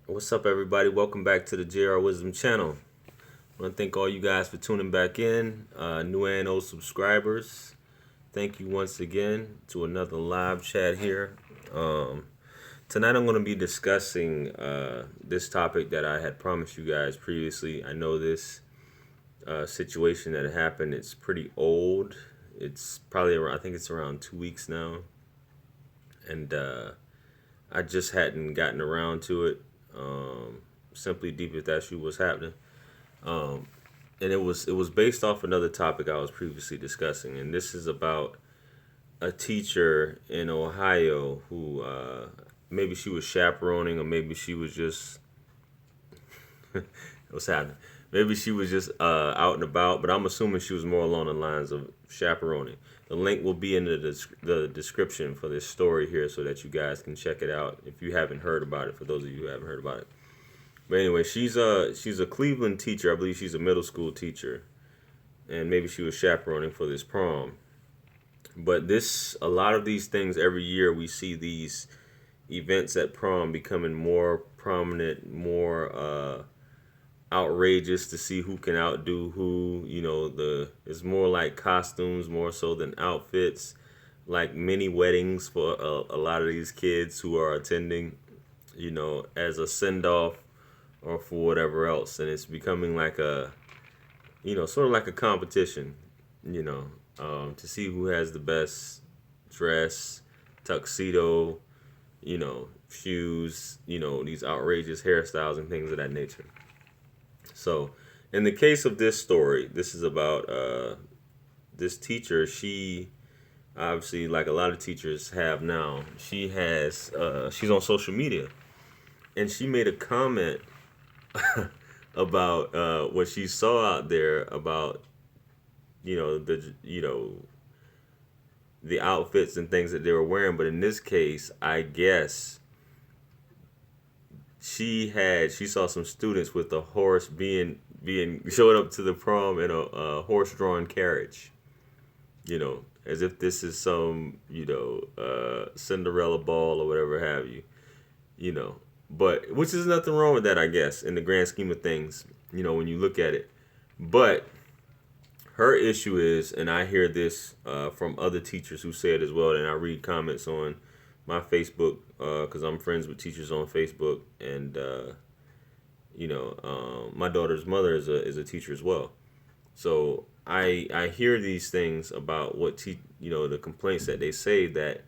What's up, everybody? Welcome back to the JR Wisdom channel. I want to thank all you guys for tuning back in, new and old subscribers. Thank you once again to another live chat here. Um, Tonight, I'm going to be discussing this topic that I had promised you guys previously. I know this situation that happened. It's pretty old. It's probably around, I think it's around 2 weeks now, and I just hadn't gotten around to it. Simply deep if that shoe was happening. Um, and it was based off another topic I was previously discussing, and this is about a teacher in Ohio who maybe she was chaperoning, or maybe she was just what's happening. Maybe she was just out and about, but I'm assuming she was more along the lines of chaperoning. The link will be in the description for this story here so that you guys can check it out if you haven't heard about it, for those of you who haven't heard about it. But anyway, she's a Cleveland teacher. I believe she's a middle school teacher, and maybe she was chaperoning for this prom. But a lot of these things every year we see these events at prom becoming more prominent, more outrageous to see who can outdo who. It's more like costumes more so than outfits, like mini weddings for a lot of these kids who are attending. As a send off or for whatever else, and it's becoming like sort of like a competition, to see who has the best dress, tuxedo, shoes, these outrageous hairstyles and things of that nature. So, in the case of this story, this is about this teacher. She obviously, like a lot of teachers have now, she's on social media, and she made a comment about what she saw out there about the outfits and things that they were wearing. But in this case, I guess she saw some students with a horse being showed up to the prom in a horse drawn carriage, as if this is some Cinderella ball or whatever have you. you know but which is nothing wrong with that, I guess, in the grand scheme of things, when you look at it. But her issue is, and I hear this from other teachers who say it as well, and I read comments on my Facebook, because I'm friends with teachers on Facebook, and my daughter's mother is a teacher as well. So I hear these things about the complaints that they say, that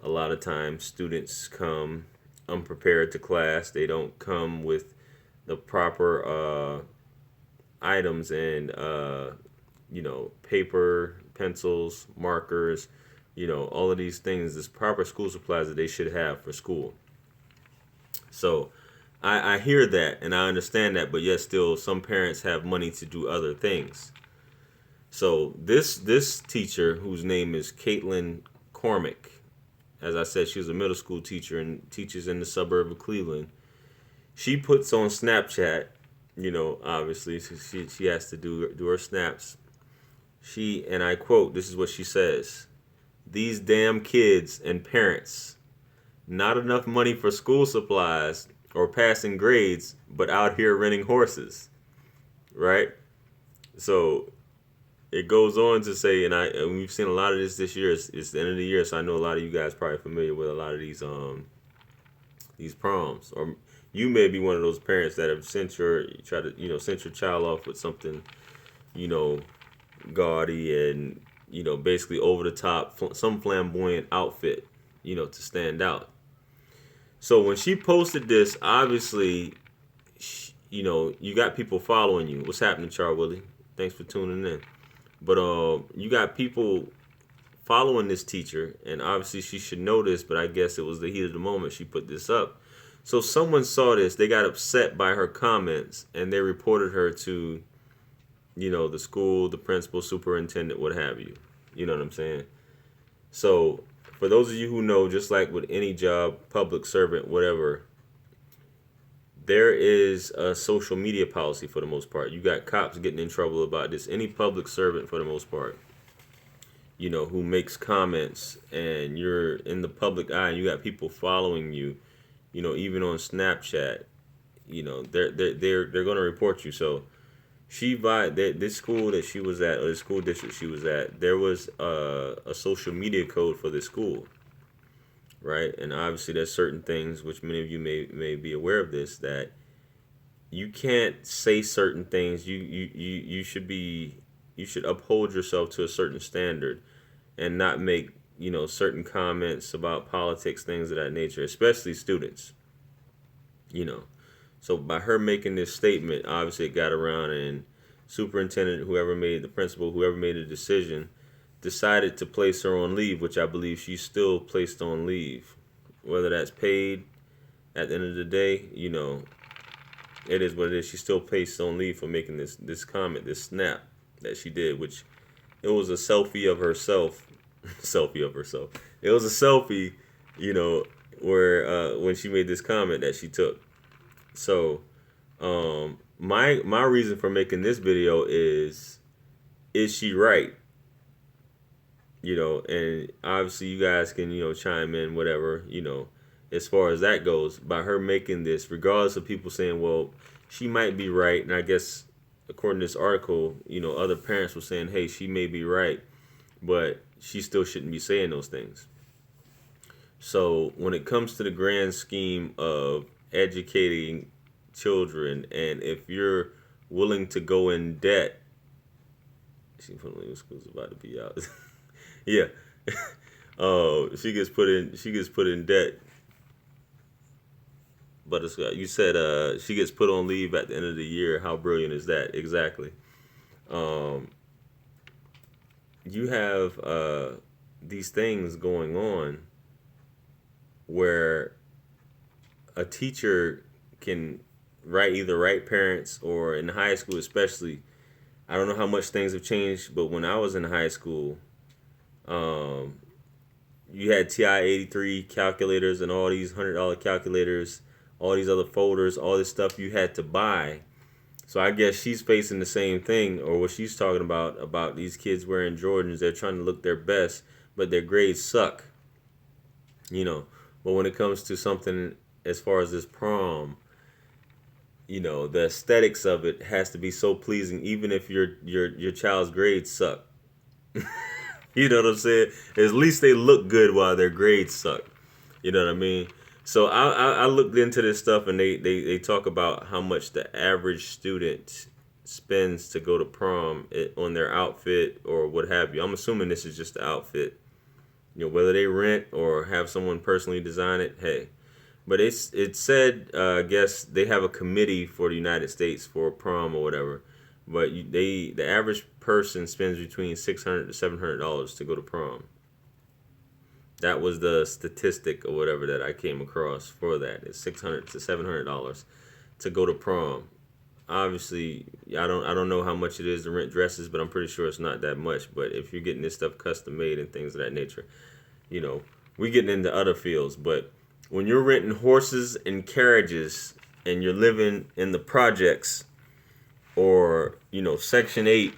a lot of times students come unprepared to class. They don't come with the proper items and paper, pencils, markers, all of these things, this proper school supplies that they should have for school. So I hear that and I understand that, but yet still some parents have money to do other things. So this teacher, whose name is Caitlin Cormack, as I said, she was a middle school teacher and teaches in the suburb of Cleveland. She puts on Snapchat, obviously, so she has to do her snaps. And I quote, this is what she says: "These damn kids and parents, not enough money for school supplies or passing grades, but out here renting horses." Right? So it goes on to say, and we've seen a lot of this year. It's the end of the year, so I know a lot of you guys probably familiar with a lot of these proms, or you may be one of those parents that have sent your child off with something, gaudy and basically over the top, some flamboyant outfit, to stand out. So when she posted this, obviously, you got people following you. What's happening, Char Willie? Thanks for tuning in. But you got people following this teacher, and obviously she should know this, but I guess it was the heat of the moment she put this up. So someone saw this, they got upset by her comments, and they reported her to, the school, the principal, superintendent, what have you. You know what I'm saying? So for those of you who know, just like with any job, public servant, whatever, there is a social media policy for the most part. You got cops getting in trouble about this. Any public servant, for the most part, who makes comments, and you're in the public eye and you got people following you, even on Snapchat, they're going to report you. So this school that she was at, or the school district she was at, there was a social media code for the school, right? And obviously there's certain things which many of you may be aware of this, that you can't say certain things. You should uphold yourself to a certain standard and not make certain comments about politics, things of that nature, especially students. you know so by her making this statement, obviously it got around, and superintendent, the principal, whoever made the decision, decided to place her on leave, which I believe she's still placed on leave, whether that's paid. At the end of the day, it is what it is. She's still placed on leave for making this comment, this snap that she did, which it was a selfie of herself. Selfie of herself. It was a selfie, where when she made this comment that she took. So, my reason for making this video is she right? And obviously you guys can chime in, whatever, as far as that goes, by her making this, regardless of people saying, well, she might be right. And I guess according to this article, other parents were saying, hey, she may be right, but she still shouldn't be saying those things. So when it comes to the grand scheme of educating children, and if you're willing to go in debt, school's about to be out. Yeah. She gets put in debt. But you said she gets put on leave at the end of the year. How brilliant is that? Exactly. You have these things going on where a teacher can either write parents, or in high school especially. I don't know how much things have changed, but when I was in high school, you had TI-83 calculators and all these $100 calculators, all these other folders, all this stuff you had to buy. So I guess she's facing the same thing, or what she's talking about these kids wearing Jordans. They're trying to look their best, but their grades suck. But when it comes to something as far as this prom, the aesthetics of it has to be so pleasing, even if your child's grades suck. You know what I'm saying? At least they look good while their grades suck. You know what I mean? So I looked into this stuff, and they talk about how much the average student spends to go to prom on their outfit or what have you. I'm assuming this is just the outfit. Whether they rent or have someone personally design it, hey. But it said, I guess they have a committee for the United States for prom or whatever. But the average person spends between $600 to $700 to go to prom. That was the statistic or whatever that I came across for that. It's $600 to $700 to go to prom. Obviously, I don't know how much it is to rent dresses, but I'm pretty sure it's not that much. But if you're getting this stuff custom made and things of that nature, we getting into other fields. But when you're renting horses and carriages and you're living in the projects, or Section 8,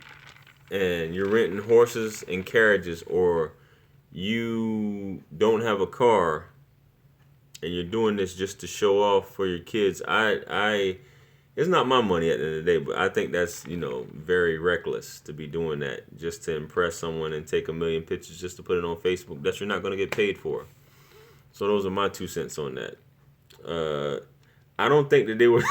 and you're renting horses and carriages, or you don't have a car and you're doing this just to show off for your kids, it's not my money at the end of the day, but I think that's very reckless to be doing that just to impress someone and take a million pictures just to put it on Facebook that you're not going to get paid for. So those are my 2 cents on that. I don't think that they were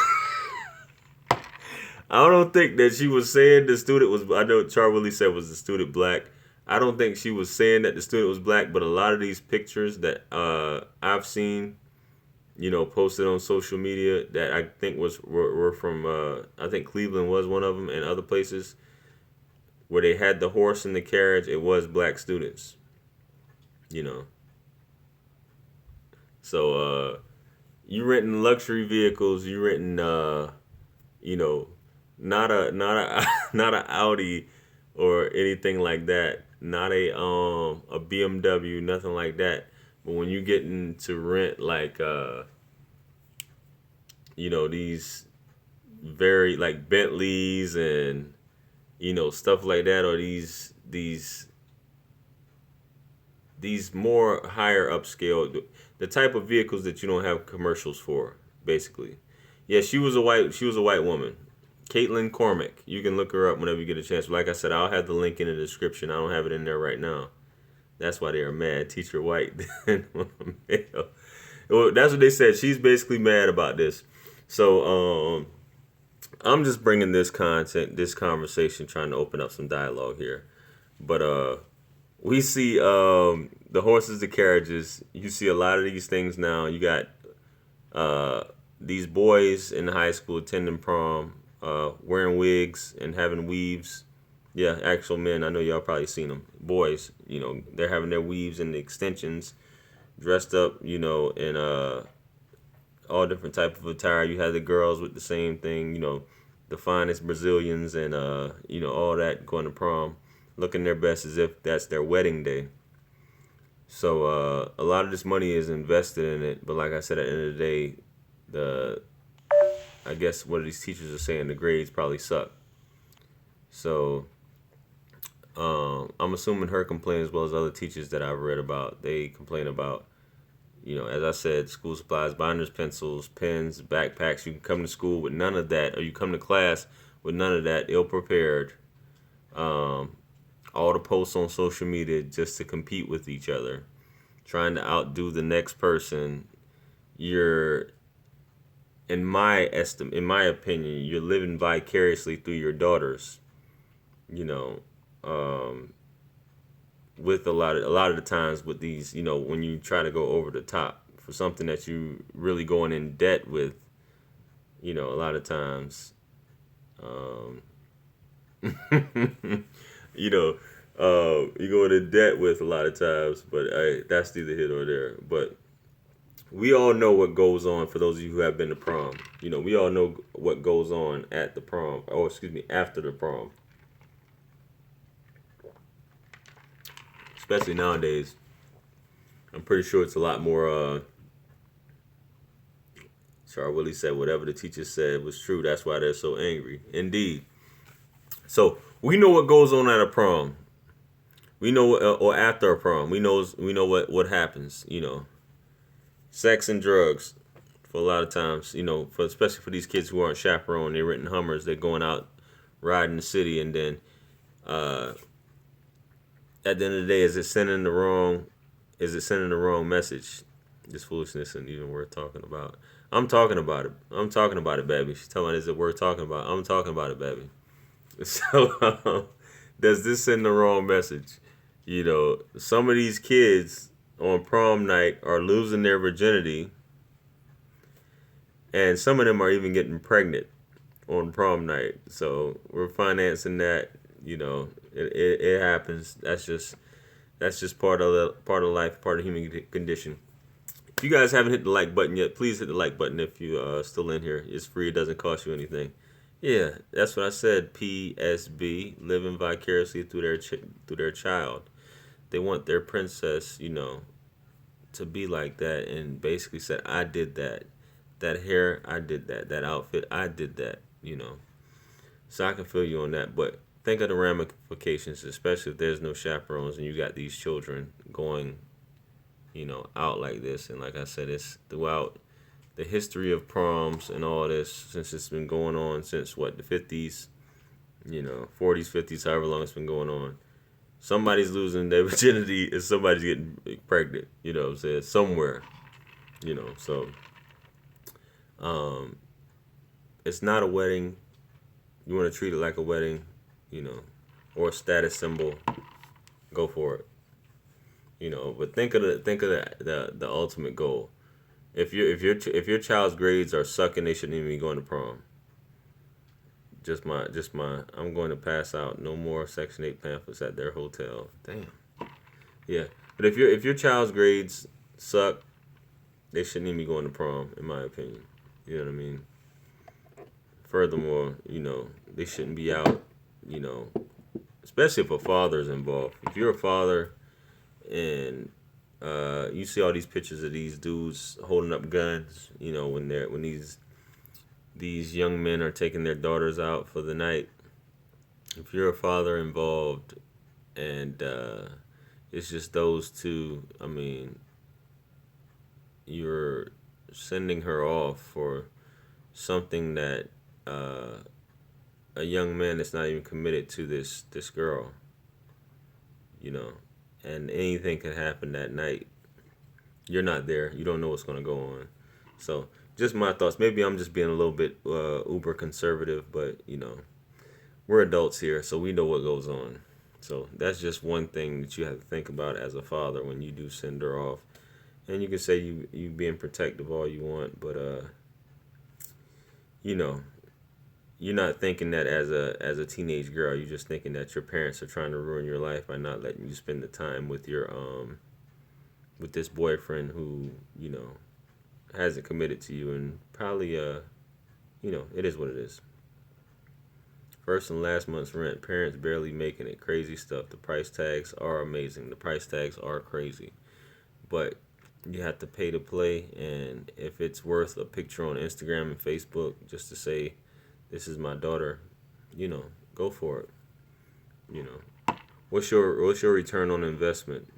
I don't think that she was saying the student was, I know Char Willie said was the student black. I don't think she was saying that the student was black, but a lot of these pictures that I've seen, posted on social media that I think were from, I think Cleveland was one of them, and other places where they had the horse and the carriage, it was black students, So you renting luxury vehicles, you renting, not a not a Audi or anything like that, not a BMW, nothing like that. But when you get into rent like these very like Bentleys and stuff like that, or these more higher upscale, the type of vehicles that you don't have commercials for, basically. Yeah, she was a white woman. Caitlin Cormack. You can look her up whenever you get a chance. Like I said, I'll have the link in the description. I don't have it in there right now. That's why they are mad. Teacher white. Male. Well, that's what they said. She's basically mad about this. So I'm just bringing this content, this conversation, trying to open up some dialogue here. But we see the horses, the carriages. You see a lot of these things now. You got uh, these boys in high school attending prom, wearing wigs and having weaves. Yeah, actual men. I know y'all probably seen them. Boys, they're having their weaves and the extensions, dressed up, in all different type of attire. You had the girls with the same thing, the finest Brazilians and all that going to prom, looking their best as if that's their wedding day. So a lot of this money is invested in it, but like I said, at the end of the day, the I guess what these teachers are saying, the grades probably suck. So I'm assuming her complaint as well as other teachers that I've read about. They complain about, as I said, school supplies, binders, pencils, pens, backpacks. You can come to school with none of that, or you come to class with none of that, ill prepared. Um, all the posts on social media just to compete with each other, trying to outdo the next person. You're, in my opinion, you're living vicariously through your daughters. You know, um, with a lot of the times with these, when you try to go over the top for something that you really going in debt with, a lot of times, um, you know, you go into debt with a lot of times, but that's neither here nor there. But we all know what goes on for those of you who have been to prom. We all know what goes on at the prom, or excuse me, after the prom. Especially nowadays, I'm pretty sure it's a lot more. Char Willie said whatever the teacher said was true. That's why they're so angry. Indeed. So we know what goes on at a prom. We know, or after a prom. We know what happens. Sex and drugs. For a lot of times, for especially for these kids who aren't chaperoned, they're renting Hummers. They're going out riding the city, and then uh, at the end of the day, is it sending the wrong message? This foolishness isn't even worth talking about. I'm talking about it. I'm talking about it, baby. She's telling me, is it worth talking about? I'm talking about it, baby. So, does this send the wrong message? Some of these kids on prom night are losing their virginity, and some of them are even getting pregnant on prom night. So we're financing that. It happens. That's just part of life, part of human condition. If you guys haven't hit the like button yet, please hit the like button if you are still in here. It's free. It doesn't cost you anything. Yeah, that's what I said. PSB, living vicariously through their child. They want their princess, to be like that, and basically said, "I did that. That hair, I did that. That outfit, I did that." So I can feel you on that, but think of the ramifications, especially if there's no chaperones and you got these children going, out like this. And like I said, it's throughout the history of proms and all this, since it's been going on since what, the 50s, 40s, 50s, however long it's been going on. Somebody's losing their virginity and somebody's getting pregnant, what I'm saying, somewhere, so um, it's not a wedding. You want to treat it like a wedding, or a status symbol, go for it. But think of the ultimate goal. If your child's grades are sucking, they shouldn't even be going to prom. Just my I'm going to pass out. No more Section 8 pamphlets at their hotel. Damn. Yeah. But if your child's grades suck, they shouldn't even be going to prom, in my opinion. You know what I mean? Furthermore, they shouldn't be out, especially if a father's involved. If you're a father and you see all these pictures of these dudes holding up guns, when these young men are taking their daughters out for the night. If you're a father involved and it's just those two, I mean, you're sending her off for something that a young man that's not even committed to this girl, you know, and anything can happen that night. You're not there. You don't know what's gonna go on. So just my thoughts. Maybe I'm just being a little bit uber conservative, but we're adults here, so we know what goes on. So that's just one thing that you have to think about as a father when you do send her off. And you can say you being protective all you want, but you know, you're not thinking that as a teenage girl. You're just thinking that your parents are trying to ruin your life by not letting you spend the time with your with this boyfriend who hasn't committed to you, and probably it is what it is. First and last month's rent, parents barely making it, crazy stuff. The price tags are amazing. The price tags are crazy, but you have to pay to play. And if it's worth a picture on Instagram and Facebook just to say this is my daughter, go for it. You know, what's your return on investment?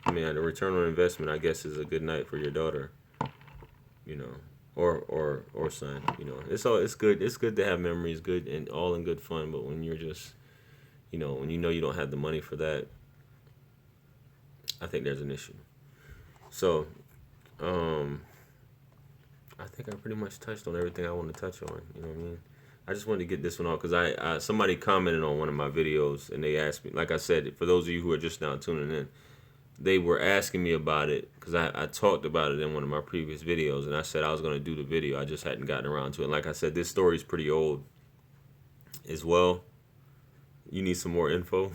I mean, the return on investment, I guess, is a good night for your daughter. You know, or son. It's good. It's good to have memories, good and all in good fun. But when you're just, when you don't have the money for that, I think there's an issue. So, I think I pretty much touched on everything I want to touch on. You know what I mean? I just wanted to get this one off because somebody commented on one of my videos and they asked me, like I said, for those of you who are just now tuning in, they were asking me about it because I talked about it in one of my previous videos, and I said I was going to do the video. I just hadn't gotten around to it. And like I said, this story is pretty old as well. You need some more info.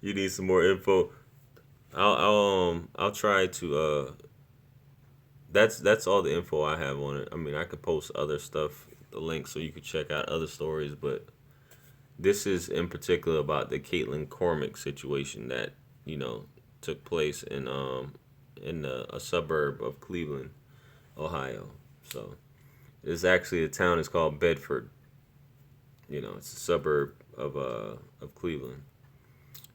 You need some more info. I'll try to that's all the info I have on it. I mean, I could post other stuff, the link, so you could check out other stories, but this is in particular about the Caitlin Cormack situation that took place in a suburb of Cleveland, Ohio. So it's actually a town. It's called Bedford. It's a suburb of Cleveland.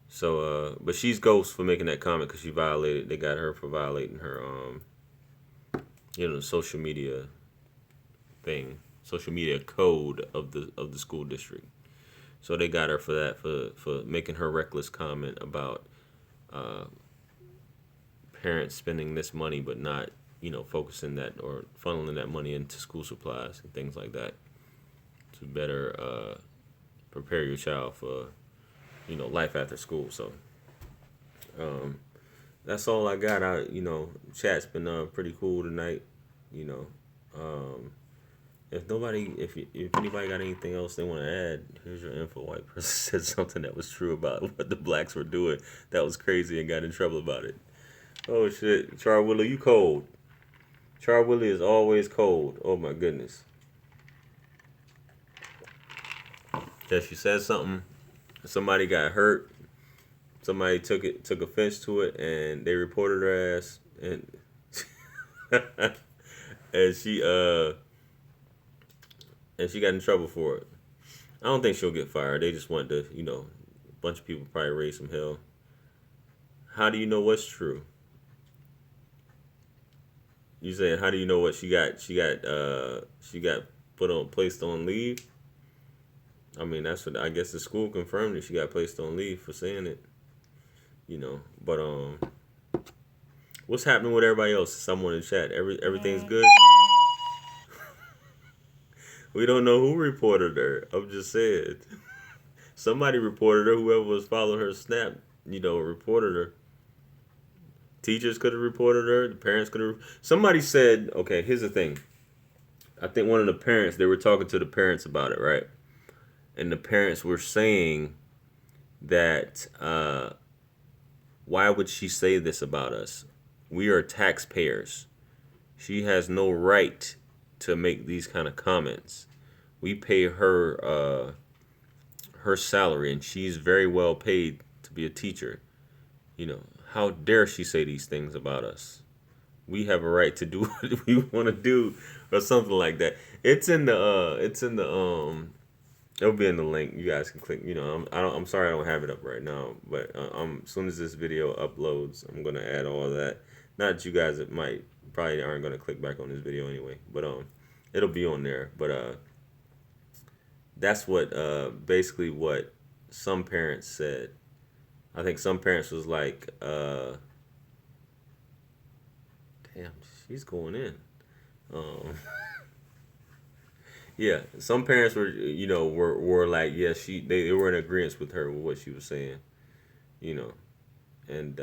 So but she's ghost for making that comment because she violated. They got her for violating her social media thing, social media code of the school district. So they got her for that, for making her reckless comment about parents spending this money but not, focusing that or funneling that money into school supplies and things like that to better prepare your child for, life after school. So that's all I got. Chat's been pretty cool tonight. If anybody got anything else they want to add, here's your info. White person said something that was true about what the blacks were doing. That was crazy and got in trouble about it. Oh shit, Char Willie, you cold. Char Willie is always cold. Oh my goodness. That she said something. Somebody got hurt. Somebody took offense to it, and they reported her ass, and and she got in trouble for it. I don't think she'll get fired. They just want to, a bunch of people probably raise some hell. How do you know what's true? You saying how do you know what she got placed on leave? I mean, that's what I guess the school confirmed that she got placed on leave for saying it. But what's happening with everybody else? Someone in the chat. Everything's good. We don't know who reported her. I'm just saying. Somebody reported her. Whoever was following her snap, reported her. Teachers could have reported her. The parents could have. Somebody said, okay, here's the thing. I think one of the parents, they were talking to the parents about it, right? And the parents were saying that, why would she say this about us? We are taxpayers. She has no right to make these kind of comments. We pay her her salary, and she's very well paid to be a teacher. How dare she say these things about us? We have a right to do what we want to do, or something like that. It's in the it'll be in the link. You guys can click. I'm sorry I don't have it up right now, but as soon as this video uploads, I'm gonna add all of that. Not that you guys might probably aren't gonna click back on this video anyway. But it'll be on there. But that's what basically what some parents said. I think some parents was like, damn, she's going in. Um, yeah, some parents were, were like, yeah, they were in agreement with her with what she was saying, you know, and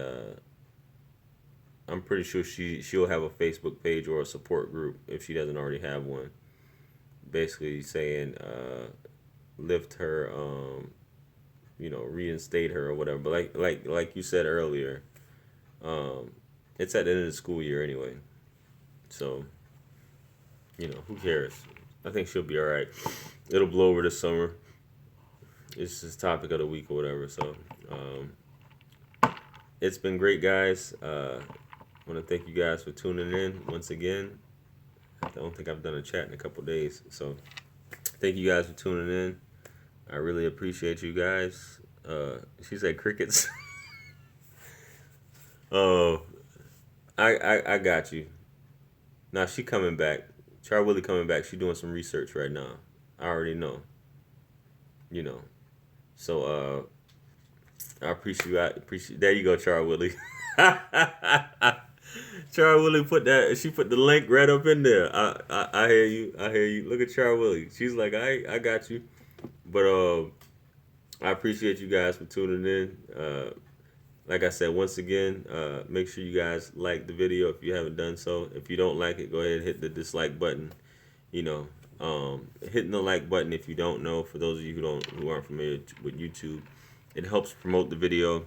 I'm pretty sure she'll have a Facebook page or a support group if she doesn't already have one. Basically saying, lift her, reinstate her or whatever. But like you said earlier, it's at the end of the school year anyway, so who cares? I think she'll be all right. It'll blow over this summer. It's just topic of the week or whatever. So it's been great, guys. I want to thank you guys for tuning in once again. I don't think I've done a chat in a couple days, so thank you guys for tuning in. I really appreciate you guys. She said crickets. Oh, I got you. Now she coming back. Char Willie coming back. She doing some research right now. I already know. So I appreciate. There you go, Char Willie. Char Willie put that. She put the link right up in there. I hear you. I hear you. Look at Char Willie. She's like, I got you. But I appreciate you guys for tuning in. Like I said, once again, make sure you guys like the video if you haven't done so. If you don't like it, go ahead and hit the dislike button. Hitting the like button if you don't know. For those of you who aren't familiar with YouTube, it helps promote the video.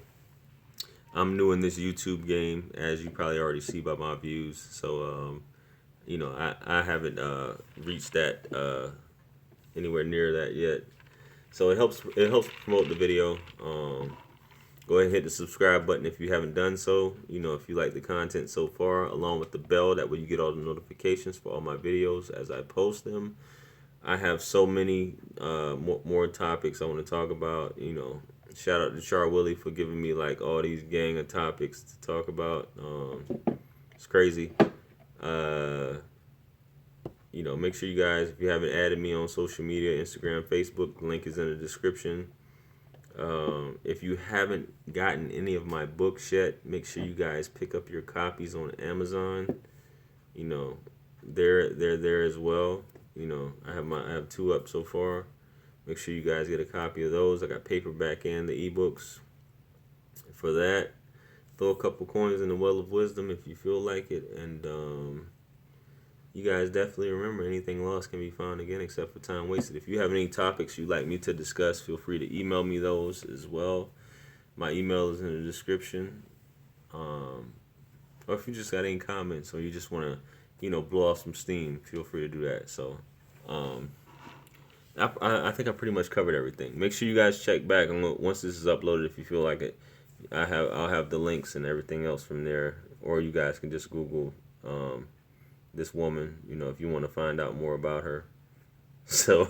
I'm new in this YouTube game, as you probably already see by my views. So, I haven't reached that anywhere near that yet. So it helps promote the video. Go ahead and hit the subscribe button if you haven't done so. If you like the content so far, along with the bell, that way you get all the notifications for all my videos as I post them. I have so many more topics I want to talk about. Shout out to Char Willie for giving me like all these gang of topics to talk about. It's crazy. Make sure you guys, if you haven't added me on social media, Instagram, Facebook, the link is in the description. If you haven't gotten any of my books yet, make sure you guys pick up your copies on Amazon. They're there as well. I have 2 up so far. Make sure you guys get a copy of those. I got paperback and the ebooks. For that, throw a couple coins in the well of wisdom if you feel like it. And you guys definitely remember, anything lost can be found again except for time wasted. If you have any topics you'd like me to discuss, feel free to email me those as well. My email is in the description. Or if you just got any comments or you just want to, blow off some steam, feel free to do that. So, I think I pretty much covered everything. Make sure you guys check back and look once this is uploaded. If you feel like it, I'll have the links and everything else from there, or you guys can just Google this woman. If you want to find out more about her. So,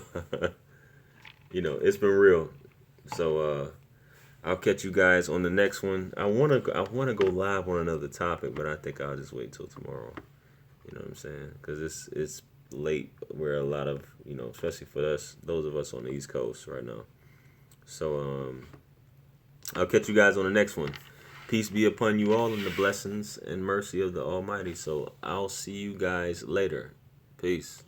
it's been real. So I'll catch you guys on the next one. I wanna go live on another topic, but I think I'll just wait till tomorrow. You know what I'm saying? Because it's late where a lot of, especially for us, those of us on the East Coast right now. So I'll catch you guys on the next one. Peace be upon you all and the blessings and mercy of the Almighty. So I'll see you guys later. Peace.